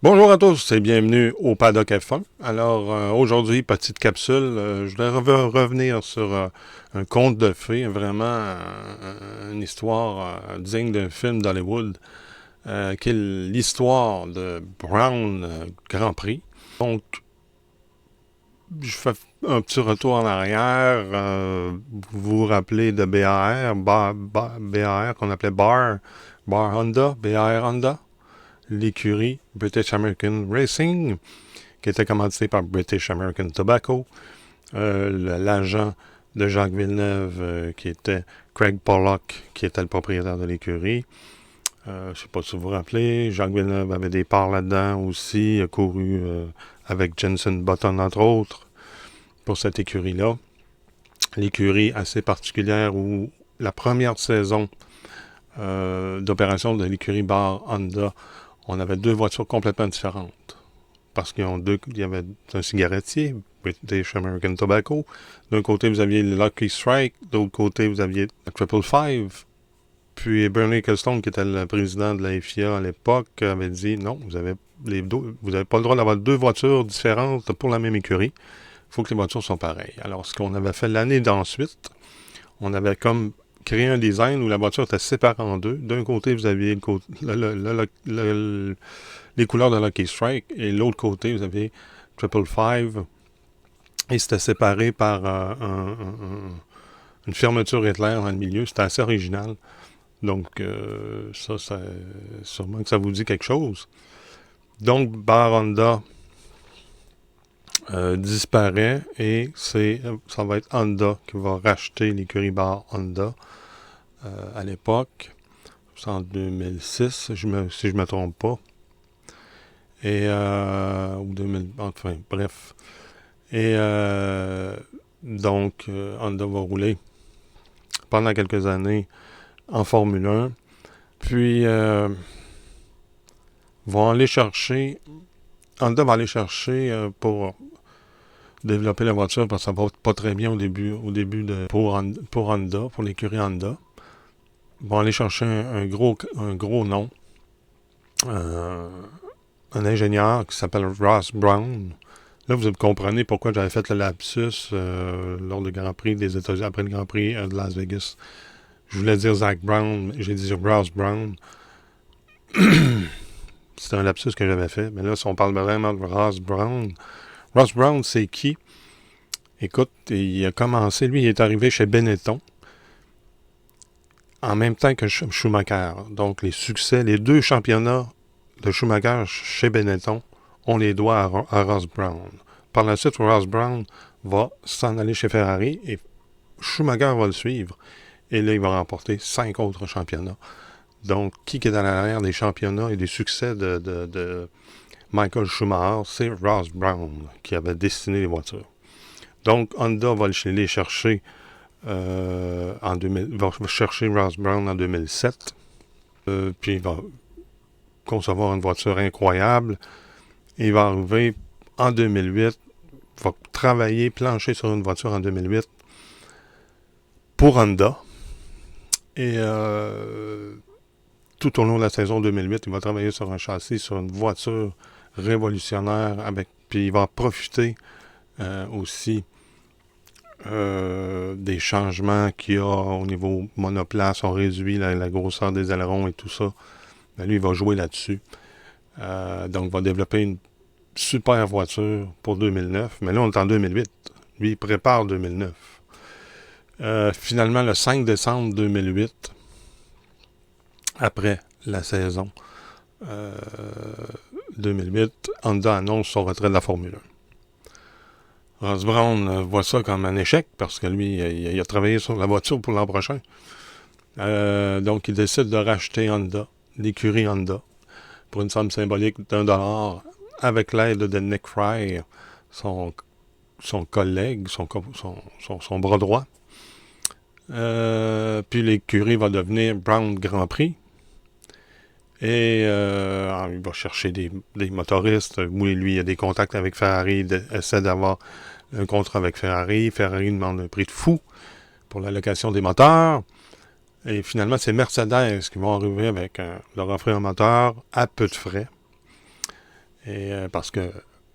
Bonjour à tous et bienvenue au Paddock F1. Alors aujourd'hui, petite capsule, je voudrais revenir sur un conte de fées, vraiment une histoire digne d'un film d'Hollywood, qui est l'histoire de Brown Grand Prix. Donc, je fais un petit retour en arrière. Vous vous rappelez de BAR, BAR qu'on appelait Bar Honda, BAR Honda, l'écurie British American Racing, qui était commandité par British American Tobacco, l'agent de Jacques Villeneuve, qui était Craig Pollock, qui était le propriétaire de l'écurie. Je ne sais pas si vous vous rappelez, Jacques Villeneuve avait des parts là-dedans aussi, a couru avec Jenson Button, entre autres, pour cette écurie-là. L'écurie assez particulière où la première saison d'opération de l'écurie Bar Honda, on avait deux voitures complètement différentes. Parce qu'il y avait un cigarettier, British American Tobacco. D'un côté, vous aviez le Lucky Strike. De l'autre côté, vous aviez le Triple Five. Puis Bernie Ecclestone, qui était le président de la FIA à l'époque, avait dit non, vous avez pas le droit d'avoir deux voitures différentes pour la même écurie. Il faut que les voitures soient pareilles. Alors, ce qu'on avait fait l'année d'ensuite, on avait comme créé un design où la voiture était séparée en deux. D'un côté, vous aviez les couleurs de Lucky Strike, et l'autre côté, vous aviez Triple Five, et c'était séparé par une fermeture éclair dans le milieu. C'était assez original. Donc, ça, sûrement que ça vous dit quelque chose. Donc, Bar Honda disparaît, et ça va être Honda qui va racheter l'écurie Bar Honda à l'époque. C'est en 2006, si je me trompe pas. Et, ou 2000, enfin, bref. Et donc, Honda va rouler pendant quelques années en Formule 1. Puis, Honda va aller chercher pour développer la voiture, parce que ça va pas très bien au début pour Honda, pour l'écurie Honda. Ils vont aller chercher un gros nom. Un ingénieur qui s'appelle Ross Brown. Là, vous comprenez pourquoi j'avais fait le lapsus lors du Grand Prix des États-Unis, après le Grand Prix de Las Vegas. Je voulais dire Zach Brown, j'ai dit Ross Brown. C'était un lapsus que j'avais fait. Mais là, si on parle vraiment de Ross Brown, Ross Brown, c'est qui? Écoute, il a commencé, lui, il est arrivé chez Benetton en même temps que Schumacher. Donc, les deux championnats de Schumacher chez Benetton, on les doit à Ross Brown. Par la suite, Ross Brown va s'en aller chez Ferrari et Schumacher va le suivre. Et là, il va remporter 5 autres championnats. Donc, qui est à l'arrière des championnats et des succès de Michael Schumacher? C'est Ross Brown qui avait dessiné les voitures. Donc, Honda va les chercher va chercher Ross Brown en 2007. Puis il va concevoir une voiture incroyable. Et il va arriver en 2008, va plancher sur une voiture en 2008 pour Honda. Et tout au long de la saison 2008, il va travailler sur un châssis, sur une voiture révolutionnaire. Puis il va profiter aussi des changements qu'il y a au niveau monoplace. On réduit la grosseur des ailerons et tout ça. Ben, lui, il va jouer là-dessus. Donc, il va développer une super voiture pour 2009. Mais là, on est en 2008. Lui, il prépare 2009. Finalement, le 5 décembre 2008, après la saison 2008, Honda annonce son retrait de la Formule 1. Ross Brown voit ça comme un échec, parce que lui, il a travaillé sur la voiture pour l'an prochain. Donc, il décide de racheter Honda, l'écurie Honda, pour une somme symbolique $1, avec l'aide de Nick Fry, son collègue, son bras droit. Puis l'écurie va devenir Brown Grand Prix. Et il va chercher des motoristes. Oui, lui, il a des contacts avec Ferrari. Il essaie d'avoir un contrat avec Ferrari. Ferrari demande un prix de fou pour la location des moteurs. Et finalement, c'est Mercedes qui vont arriver avec leur offrir un moteur à peu de frais. Et parce que,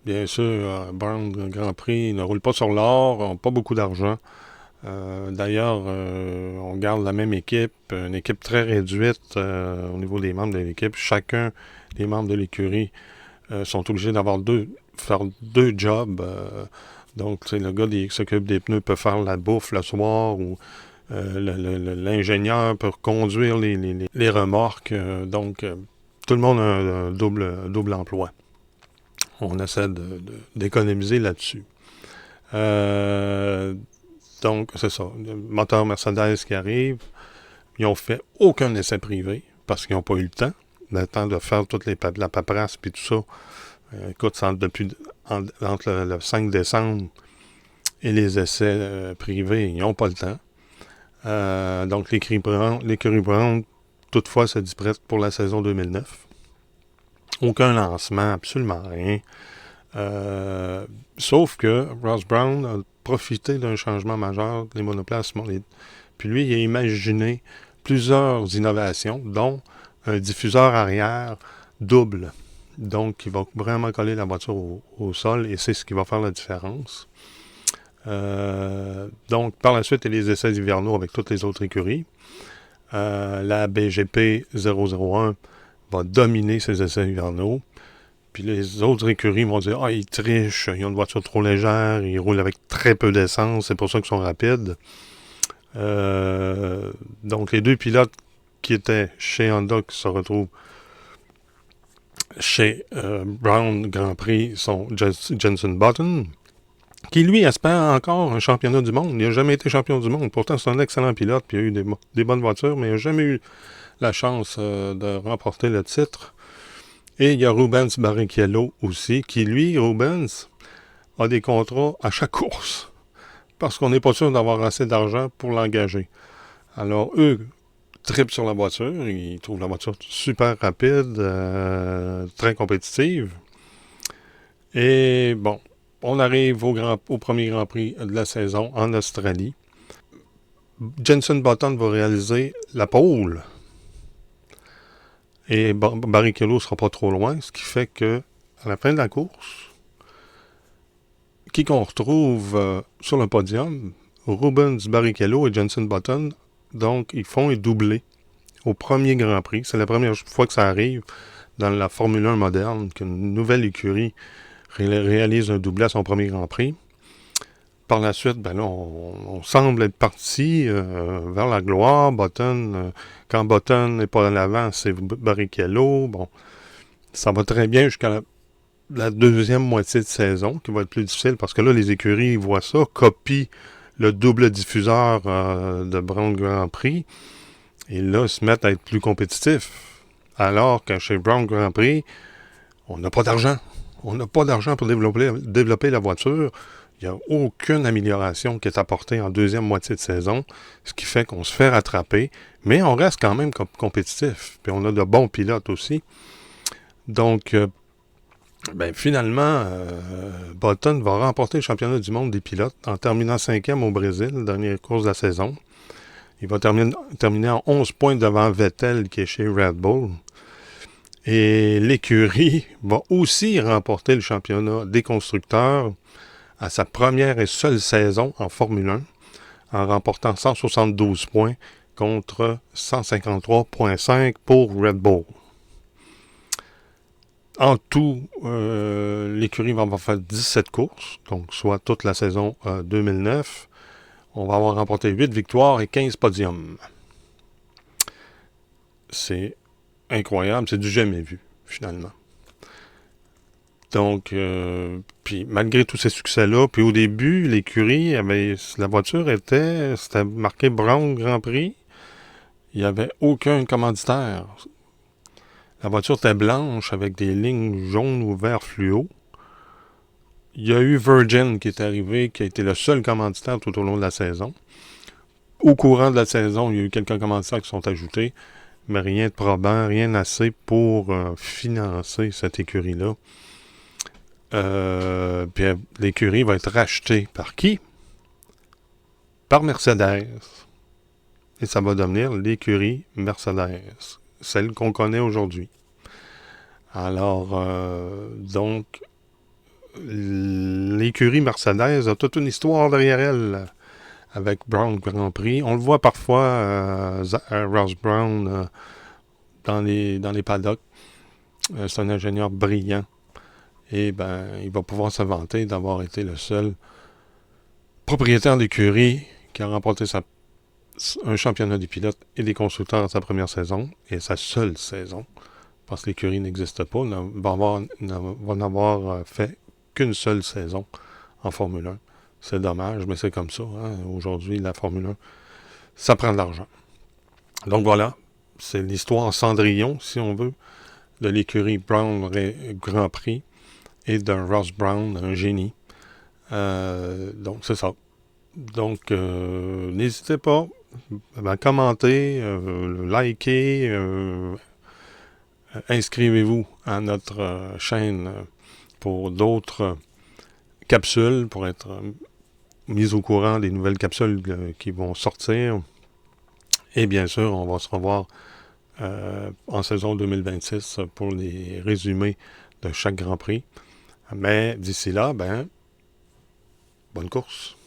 bien sûr, Brown Grand Prix ne roule pas sur l'or, n'ont pas beaucoup d'argent. D'ailleurs, on garde la même équipe, une équipe très réduite au niveau des membres de l'équipe. Chacun des membres de l'écurie sont obligés faire deux jobs. Donc, le gars qui s'occupe des pneus peut faire la bouffe le soir ou l'ingénieur peut conduire les remorques. Tout le monde a un double emploi. On essaie d'économiser là-dessus. Donc, c'est ça. Le moteur Mercedes qui arrive, ils n'ont fait aucun essai privé parce qu'ils n'ont pas eu le temps de faire toute la paperasse puis tout ça. Écoute, entre le 5 décembre et les essais privés, ils n'ont pas le temps. Donc, l'écurie Brown, toutefois, se dit prête pour la saison 2009. Aucun lancement, absolument rien. Sauf que Ross Brown a profité d'un changement majeur des monoplaces. Puis lui, il a imaginé plusieurs innovations, dont un diffuseur arrière double. Donc, il va vraiment coller la voiture au sol et c'est ce qui va faire la différence. Donc, par la suite, il y a les essais hivernaux avec toutes les autres écuries. La BGP 001 va dominer ces essais hivernaux. Puis les autres écuries vont dire « Ah, ils trichent, ils ont une voiture trop légère, ils roulent avec très peu d'essence, c'est pour ça qu'ils sont rapides. » Donc, les deux pilotes qui étaient chez Honda qui se retrouvent chez Brown Grand Prix sont Jenson Button, qui lui espère encore un championnat du monde. Il n'a jamais été champion du monde. Pourtant, c'est un excellent pilote, puis il a eu des bonnes voitures, mais il n'a jamais eu la chance de remporter le titre. Et il y a Rubens Barrichello aussi, qui lui, Rubens, a des contrats à chaque course, parce qu'on n'est pas sûr d'avoir assez d'argent pour l'engager. Alors, eux tripent sur la voiture, ils trouvent la voiture super rapide, très compétitive. Et bon, on arrive au premier Grand Prix de la saison en Australie. Jenson Button va réaliser la pole. Et Barrichello ne sera pas trop loin, ce qui fait que à la fin de la course, qui qu'on retrouve sur le podium, Rubens Barrichello et Jenson Button, donc ils font un doublé au premier Grand Prix. C'est la première fois que ça arrive dans la Formule 1 moderne, qu'une nouvelle écurie réalise un doublé à son premier Grand Prix. Par la suite, ben là, on semble être parti vers la gloire. Quand Button n'est pas à l'avant, c'est Barrichello. Bon, ça va très bien jusqu'à la deuxième moitié de saison, qui va être plus difficile parce que là, les écuries voient ça, copient le double diffuseur de Brown Grand Prix, et là, ils se mettent à être plus compétitifs. Alors que chez Brown Grand Prix, on n'a pas d'argent. On n'a pas d'argent pour développer la voiture. Il n'y a aucune amélioration qui est apportée en deuxième moitié de saison, ce qui fait qu'on se fait rattraper, mais on reste quand même compétitif. Puis on a de bons pilotes aussi. Donc, finalement, Button va remporter le championnat du monde des pilotes en terminant 5e au Brésil, dernière course de la saison. Il va terminer en 11 points devant Vettel qui est chez Red Bull. Et l'écurie va aussi remporter le championnat des constructeurs à sa première et seule saison en Formule 1, en remportant 172 points contre 153,5 pour Red Bull. En tout, l'écurie va avoir fait 17 courses, donc soit toute la saison 2009. On va avoir remporté 8 victoires et 15 podiums. C'est incroyable, c'est du jamais vu, finalement. Donc, puis malgré tous ces succès-là, puis au début, l'écurie, la voiture c'était marqué Brown Grand Prix. Il n'y avait aucun commanditaire. La voiture était blanche avec des lignes jaunes ou vert fluo. Il y a eu Virgin qui est arrivé, qui a été le seul commanditaire tout au long de la saison. Au courant de la saison, il y a eu quelques commanditaires qui sont ajoutés, mais rien de probant, rien assez pour financer cette écurie-là. Puis l'écurie va être rachetée par qui? Par Mercedes. Et ça va devenir l'écurie Mercedes, celle qu'on connaît aujourd'hui. Alors, donc, l'écurie Mercedes a toute une histoire derrière elle avec Brown Grand Prix. On le voit parfois, Ross Brown, dans les paddocks. C'est un ingénieur brillant. Et ben, il va pouvoir se vanter d'avoir été le seul propriétaire d'écurie qui a remporté un championnat des pilotes et des constructeurs à sa première saison, et sa seule saison, parce que l'écurie n'existe pas, va n'avoir fait qu'une seule saison en Formule 1. C'est dommage, mais c'est comme ça. Hein. Aujourd'hui, la Formule 1, ça prend de l'argent. Donc voilà, c'est l'histoire Cendrillon, si on veut, de l'écurie Brown Grand Prix et d'un Ross Brown, un génie. Donc c'est ça. Donc n'hésitez pas à commenter, liker, inscrivez-vous à notre chaîne pour d'autres capsules, pour être mis au courant des nouvelles capsules qui vont sortir. Et bien sûr, on va se revoir en saison 2026 pour les résumés de chaque Grand Prix. Mais d'ici là, ben, bonne course.